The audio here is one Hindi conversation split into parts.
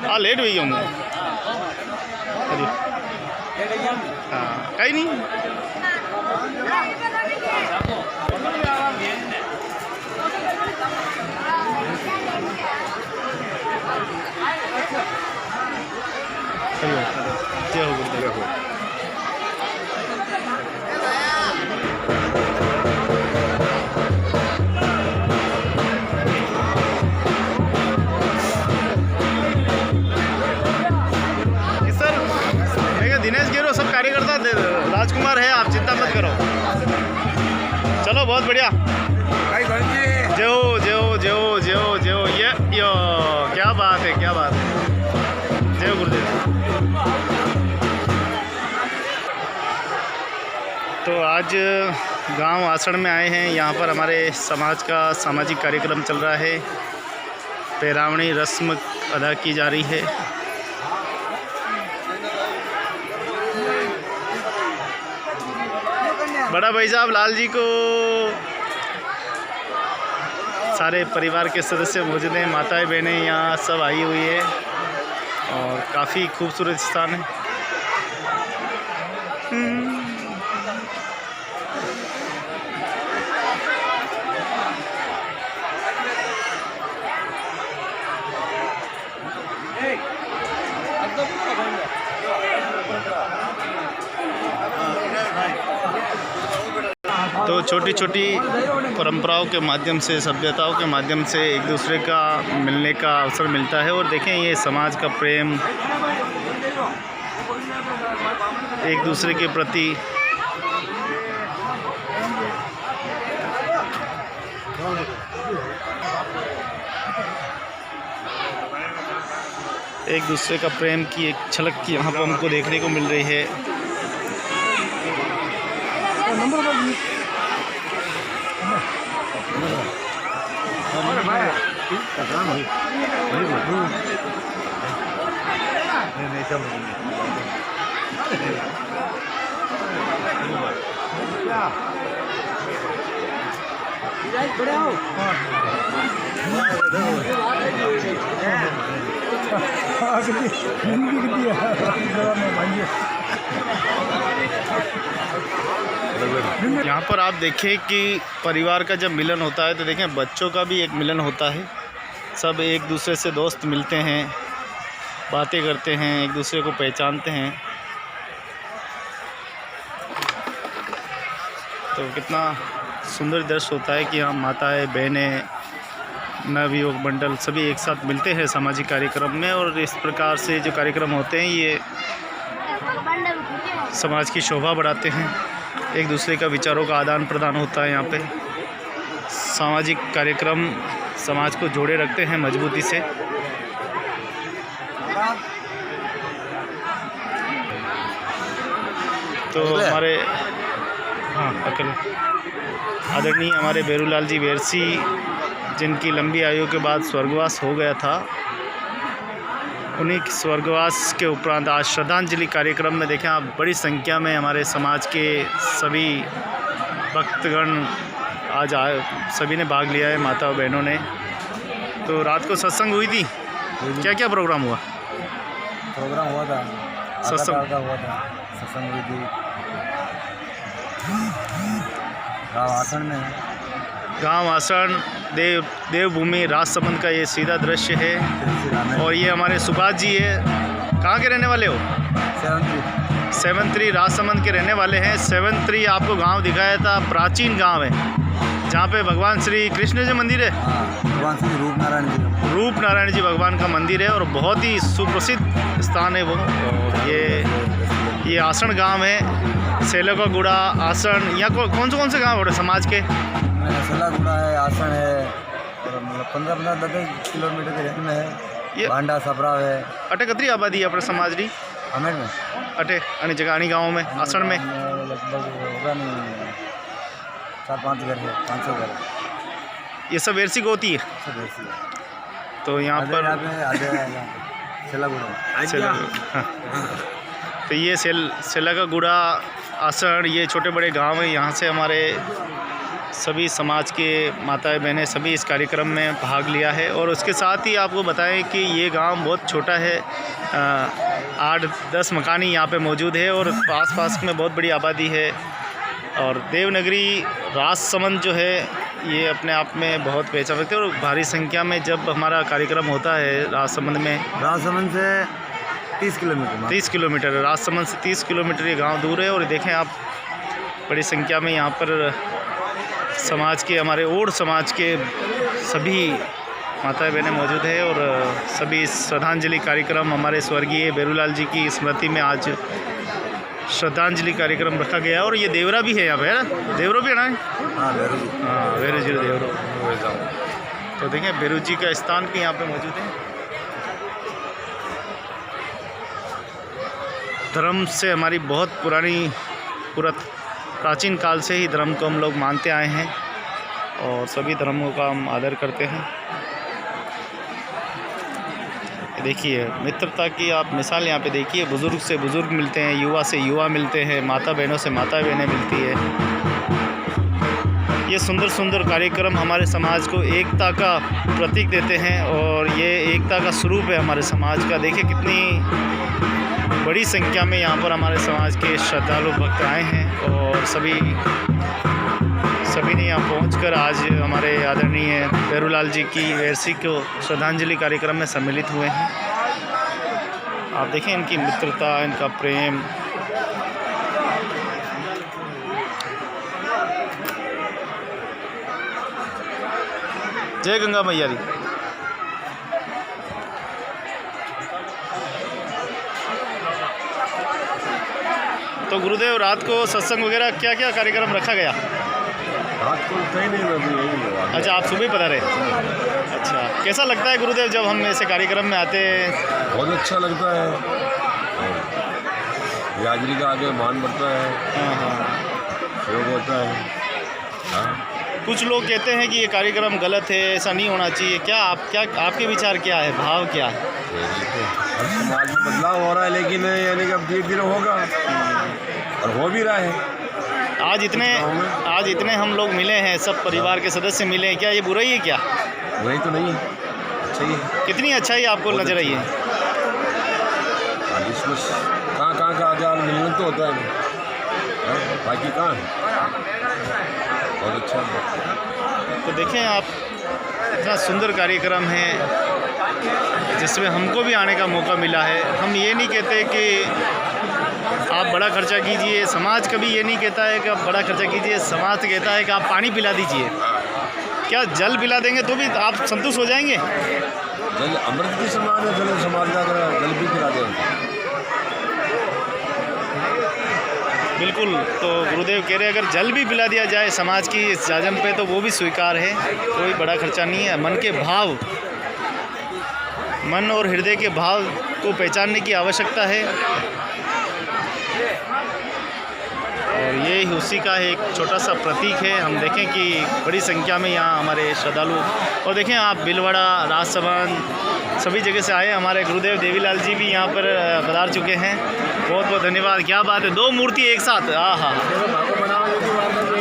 हाँ लेट हुई हूँ हाँ कहीं नहीं जय हो गुरुदेव। दिनेश गिरो सब कार्यकर्ता राजकुमार है, आप चिंता मत करो। चलो बहुत बढ़िया। जय हो जय हो जय हो जय हो जय हो। ये यो क्या बात है, क्या बात है। जय गुरुदेव। तो आज गांव आसण में आए हैं। यहाँ पर हमारे समाज का सामाजिक कार्यक्रम चल रहा है। पैरावणी रस्म अदा की जा रही है। बड़ा भाई साहब लाल जी को सारे परिवार के सदस्य मौजूद हैं, माताएं बहनें यहाँ सब आई हुई है और काफ़ी खूबसूरत स्थान है। तो छोटी छोटी परंपराओं के माध्यम से, सभ्यताओं के माध्यम से एक दूसरे का मिलने का अवसर मिलता है। और देखें ये समाज का प्रेम, एक दूसरे के प्रति एक दूसरे का प्रेम की एक झलक की यहाँ पर हमको देखने को मिल रही है। यहाँ पर आप देखें कि परिवार का जब मिलन होता है तो देखें बच्चों का भी एक मिलन होता है। सब एक दूसरे से दोस्त मिलते हैं, बातें करते हैं, एक दूसरे को पहचानते हैं। तो कितना सुंदर दृश्य होता है कि हम माताएं बहनें नवयुवक मंडल सभी एक साथ मिलते हैं सामाजिक कार्यक्रम में। और इस प्रकार से जो कार्यक्रम होते हैं ये समाज की शोभा बढ़ाते हैं। एक दूसरे का विचारों का आदान प्रदान होता है। यहाँ पे सामाजिक कार्यक्रम समाज को जोड़े रखते हैं मजबूती से। तो हमारे आदरणीय हमारे बेरूलाल जी वेरसी, जिनकी लंबी आयु के बाद स्वर्गवास हो गया था, उन्हीं के स्वर्गवास के उपरांत आज श्रद्धांजलि कार्यक्रम में देखें आप बड़ी संख्या में हमारे समाज के सभी भक्तगण आज आए, सभी ने भाग लिया है, माता बहनों ने। तो रात को सत्संग हुई थी, क्या क्या प्रोग्राम हुआ? प्रोग्राम हुआ था, सत्संग हुआ था, सत्संग हुई थी गाँव आसण में। गांव आसण देवभूमि राजसमंद का ये सीधा दृश्य है। और ये हमारे सुभाष जी है। कहाँ के रहने वाले हो? 7-3 राजसमंद के रहने वाले हैं। 7-3 आपको गांव दिखाया था, प्राचीन गांव है जहाँ पे भगवान श्री कृष्ण जी मंदिर है। भगवान श्री रूप नारायण जी भगवान का मंदिर है और बहुत ही सुप्रसिद्ध स्थान है वो। और ये आसण गांव है। सेलकागुड़ा, आसण, यहाँ कौन से गाँव हो रहे समाज के? सेलागुड़ा है, आसण है और मतलब 15-10 किलोमीटर के रेंज में है। ये भांडा सपराव है। अटे कतरी आबादी है अपने समाज की? अमेर में अटे अन्य जगह अन्य गाँव में आसण में लगभग होगा नहीं 4-5 घर है, 500 घर है। ये सब वेरसी को होती है। सब वेरसी है। तो यहाँ पर सेलागुड़ा। तो ये सेलाकागुड़ा, आसण, ये छोटे बड़े गांव हैं। यहाँ से हमारे सभी समाज के माताएं बहनें सभी इस कार्यक्रम में भाग लिया है। और उसके साथ ही आपको बताएं कि ये गांव बहुत छोटा है, 8-10 मकानी यहाँ पे मौजूद है और आस-पास में बहुत बड़ी आबादी है। और देवनगरी राजसमंद जो है ये अपने आप में बहुत पहचान रखते हैं और भारी संख्या में जब हमारा कार्यक्रम होता है राजसमंद में, राजसमंद से 30 किलोमीटर 30 किलोमीटर राजसमंद से 30 किलोमीटर ये गांव दूर है। और देखें आप बड़ी संख्या में यहाँ पर समाज के, हमारे ओड समाज के सभी माताएं बहनें मौजूद है। और सभी श्रद्धांजलि कार्यक्रम हमारे स्वर्गीय बेरूलाल जी की स्मृति में आज श्रद्धांजलि कार्यक्रम रखा गया। और ये देवरा भी है यहाँ पे, है ना? देवरो भी है ना? हाँ बेरू जी देवरो। तो देखें बेरू जी का स्थान भी यहाँ पे मौजूद है। धर्म से हमारी बहुत प्राचीन काल से ही धर्म को हम लोग मानते आए हैं और सभी धर्मों का हम आदर करते हैं। देखिए मित्रता की आप मिसाल यहाँ पे देखिए, बुज़ुर्ग से बुज़ुर्ग मिलते हैं, युवा से युवा मिलते हैं, माता बहनों से माता बहनें मिलती है। ये सुंदर सुंदर कार्यक्रम हमारे समाज को एकता का प्रतीक देते हैं और ये एकता का स्वरूप है हमारे समाज का। देखिए कितनी बड़ी संख्या में यहाँ पर हमारे समाज के श्रद्धालु भक्त आए हैं और सभी ने यहाँ पहुंचकर आज हमारे आदरणीय बेरूलाल जी की वेरसी को श्रद्धांजलि कार्यक्रम में सम्मिलित हुए हैं। आप देखें इनकी मित्रता, इनका प्रेम। जय गंगा मैया दी। तो गुरुदेव रात को सत्संग वगैरह क्या क्या कार्यक्रम रखा गया? रात को कहीं नहीं लगी। अच्छा, आप सुबह पता रहे? अच्छा, कैसा लगता है गुरुदेव जब हम ऐसे कार्यक्रम में आते हैं? बहुत अच्छा लगता है, हाजिरी का आगे मान बढ़ता है। हाँ योग होता है। हाँ। कुछ लोग कहते हैं कि ये कार्यक्रम गलत है, ऐसा नहीं होना चाहिए। क्या आपके विचार क्या है, भाव क्या है? हर समाज में बदलाव हो रहा है, लेकिन यानी कि अब धीरे धीरे होगा और हो भी रहा है। आज इतने हम लोग मिले हैं, सब परिवार के सदस्य मिले हैं, क्या ये बुराई है? क्या बुराई तो नहीं है, अच्छा ही है। कितनी अच्छाई आपको नजर आई है? इसमें कहाँ का आजाद मिलन तो होता है, बाकी कहाँ है। बहुत अच्छा है। तो देखें आप, इतना सुंदर कार्यक्रम है जिसमें हमको भी आने का मौका मिला है। हम ये नहीं कहते कि आप बड़ा खर्चा कीजिए, समाज कभी ये नहीं कहता है कि आप बड़ा खर्चा कीजिए, समाज कहता है कि आप पानी पिला दीजिए। क्या जल पिला देंगे तो भी आप संतुष्ट हो जाएंगे? जल अमृत की समान है, जल समाज का जल भी पिला देंगे। बिल्कुल। तो गुरुदेव कह रहे हैं अगर जल भी पिला दिया जाए समाज की इस जाजम पे तो वो भी स्वीकार है, कोई बड़ा खर्चा नहीं है। मन के भाव, मन और हृदय के भाव को पहचानने की आवश्यकता है और ये उसी का एक छोटा सा प्रतीक है। हम देखें कि बड़ी संख्या में यहाँ हमारे श्रद्धालु, और देखें आप बिलवाड़ा, राजसमंद सभी जगह से आए। हमारे गुरुदेव देवीलाल जी भी यहाँ पर पधार चुके हैं। बहुत बहुत धन्यवाद। क्या बात है, 2 मूर्ति एक साथ। हाँ,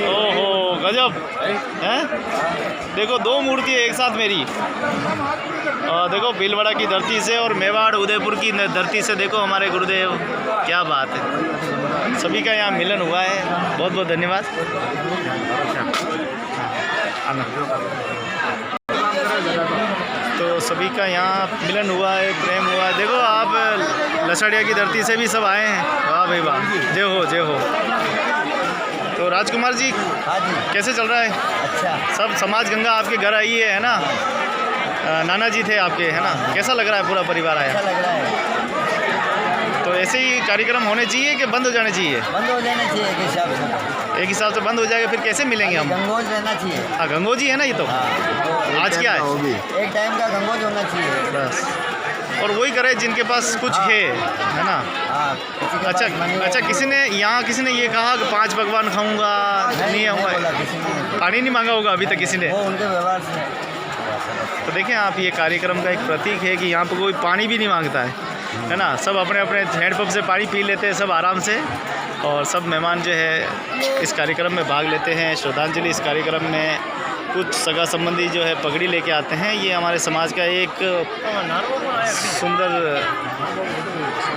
ओहो गजब है। देखो 2 मूर्ति एक साथ मेरी, और देखो भीलवाड़ा की धरती से और मेवाड़ उदयपुर की धरती से देखो हमारे गुरुदेव। क्या बात है, सभी का यहाँ मिलन हुआ है। बहुत बहुत धन्यवाद। तो सभी का यहाँ मिलन हुआ है, प्रेम हुआ है। देखो आप लसड़िया की धरती से भी सब आए हैं। वाह भाई वाह, जय हो जय हो। तो राजकुमार जी, हाँ जी, कैसे चल रहा है? अच्छा। सब समाज गंगा आपके घर आई है ना? नाना जी थे आपके, है ना? कैसा लग रहा है, पूरा परिवार आया? अच्छा लग रहा है। तो ऐसे ही कार्यक्रम होने चाहिए कि बंद हो जाने चाहिए? बंद हो जाना चाहिए एक हिसाब से। एक हिसाब से बंद हो जाएगा, फिर कैसे मिलेंगे हम? गंगोज रहना चाहिए। हाँ, गंगोजी है ना ये तो। आज क्या है? एक टाइम का गंगोज होना चाहिए बस। और वही करे जिनके पास कुछ है ना? अच्छा, किसी ने ये कहा कि 5 पकवान खाऊंगा, नहीं आऊँगा, पानी नहीं मांगा होगा अभी तक किसी ने? उनके व्यवहार से। तो देखें आप, ये कार्यक्रम का एक प्रतीक है कि यहाँ पर कोई पानी भी नहीं मांगता है। है ना। सब अपने अपने हैंडपम्प से पानी पी लेते हैं सब आराम से, और सब मेहमान जो है इस कार्यक्रम में भाग लेते हैं। श्रद्धांजलि इस कार्यक्रम में कुछ सगा संबंधी जो है पगड़ी लेके आते हैं। ये हमारे समाज का एक सुंदर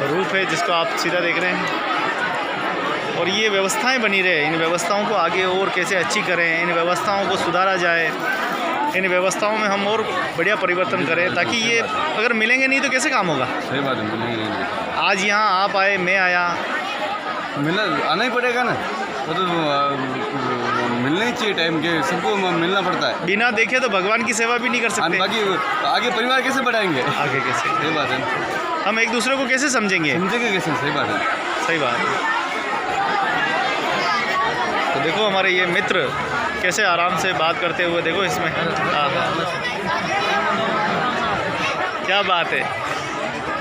रूप है जिसको आप सीधा देख रहे हैं। और ये व्यवस्थाएं बनी रहे, इन व्यवस्थाओं को आगे और कैसे अच्छी करें, इन व्यवस्थाओं को सुधारा जाए, इन व्यवस्थाओं में हम और बढ़िया परिवर्तन करें, ताकि ये अगर मिलेंगे नहीं तो कैसे काम होगा। सही बात है, मिलेंगे नहीं। आज यहाँ आप आए, मैं आया, मिलना आना ही पड़ेगा ना, वो तो मिलना ही चाहिए, टाइम के सबको मिलना पड़ता है। बिना देखे तो भगवान की सेवा भी नहीं कर सकते। बाकी आगे परिवार कैसे बढ़ाएंगे, आगे कैसे, सही बात है। हम एक दूसरे को कैसे समझेंगे कैसे, सही बात है, सही बात है। तो देखो हमारे ये मित्र कैसे आराम से बात करते हुए, देखो इसमें क्या बात है।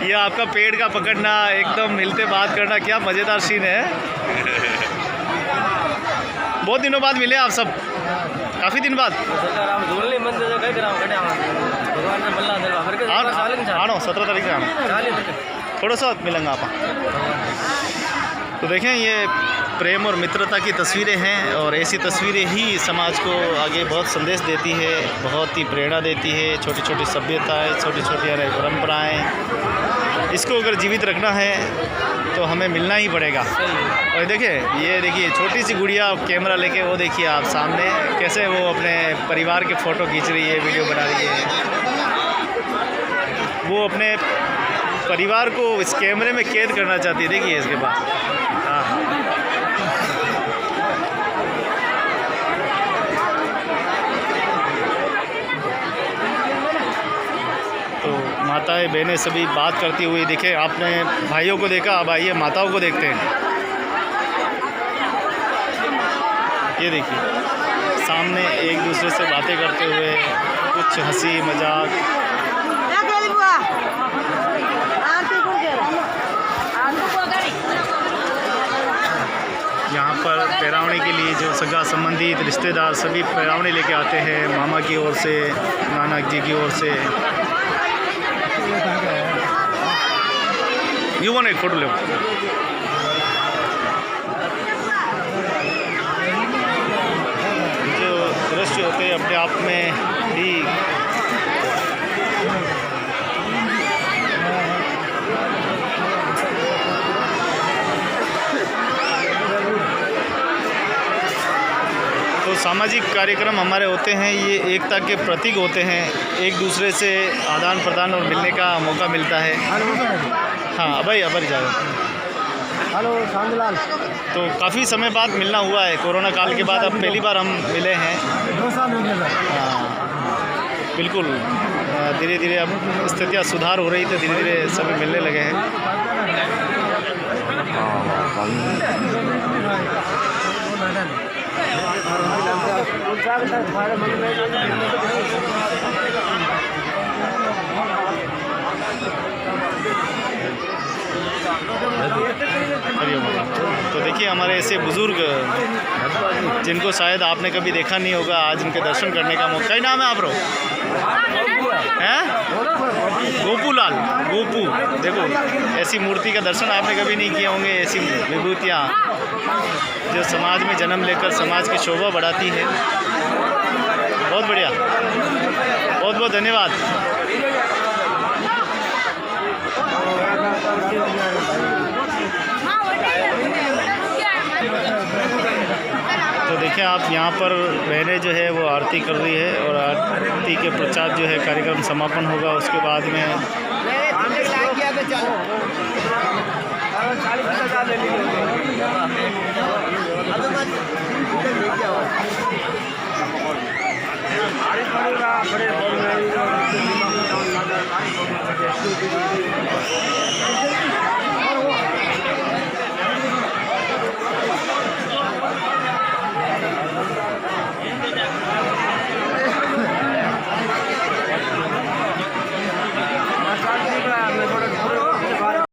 ये आपका पेड़ का पकड़ना, एकदम मिलते बात करना, क्या मज़ेदार सीन है। बहुत दिनों बाद मिले आप सब, काफ़ी दिन बाद। आनो 17 तारीख से आना, थोड़ा सा मिलेंगे आप। तो देखें ये प्रेम और मित्रता की तस्वीरें हैं, और ऐसी तस्वीरें ही समाज को आगे बहुत संदेश देती है, बहुत ही प्रेरणा देती है। छोटी छोटी सभ्यताएं, छोटी छोटी परंपराएं, इसको अगर जीवित रखना है तो हमें मिलना ही पड़ेगा। और ये देखिए छोटी सी गुड़िया कैमरा लेके, वो देखिए आप सामने कैसे वो अपने परिवार के फ़ोटो खींच रही है, वीडियो बना रही है। वो अपने परिवार को इस कैमरे में कैद करना चाहती है, देखिए इसके बाद। हाँ, तो माताएं बहनें सभी बात करती हुई देखे। आपने भाइयों को देखा, अब आइए माताओं को देखते हैं। ये देखिए सामने एक दूसरे से बातें करते हुए, कुछ हंसी मजाक। यहाँ पर पैरावणी के लिए जो सगा संबंधित रिश्तेदार सभी पैरावणी लेके आते हैं, मामा की ओर से, नाना जी की ओर से। युवा ने एक फोटो ले। जो दृश्य होते हैं अपने आप में ही सामाजिक कार्यक्रम हमारे होते हैं, ये एकता के प्रतीक होते हैं। एक दूसरे से आदान प्रदान और मिलने का मौका मिलता है। हाँ भाई अबर जाओ। हेलो शांतिलाल। तो काफ़ी समय बाद मिलना हुआ है, कोरोना काल के बाद अब पहली बार हम मिले हैं। 2 साल हो गया। हाँ बिल्कुल, धीरे धीरे अब स्थितियाँ सुधार हो रही, तो धीरे धीरे सभी मिलने लगे हैं। तो देखिए हमारे ऐसे बुज़ुर्ग जिनको शायद आपने कभी देखा नहीं होगा, आज उनके दर्शन करने का मौका। क्या नाम है आप हैं? गोपूलाल, गोपू। देखो ऐसी मूर्ति का दर्शन आपने कभी नहीं किए होंगे। ऐसी विभूतियाँ जो समाज में जन्म लेकर समाज की शोभा बढ़ाती है। बहुत बढ़िया, बहुत बहुत धन्यवाद। तो देखिए आप यहाँ पर बहनें जो है वो आरती कर रही है, और आरती के पश्चात जो है कार्यक्रम समापन होगा। उसके बाद में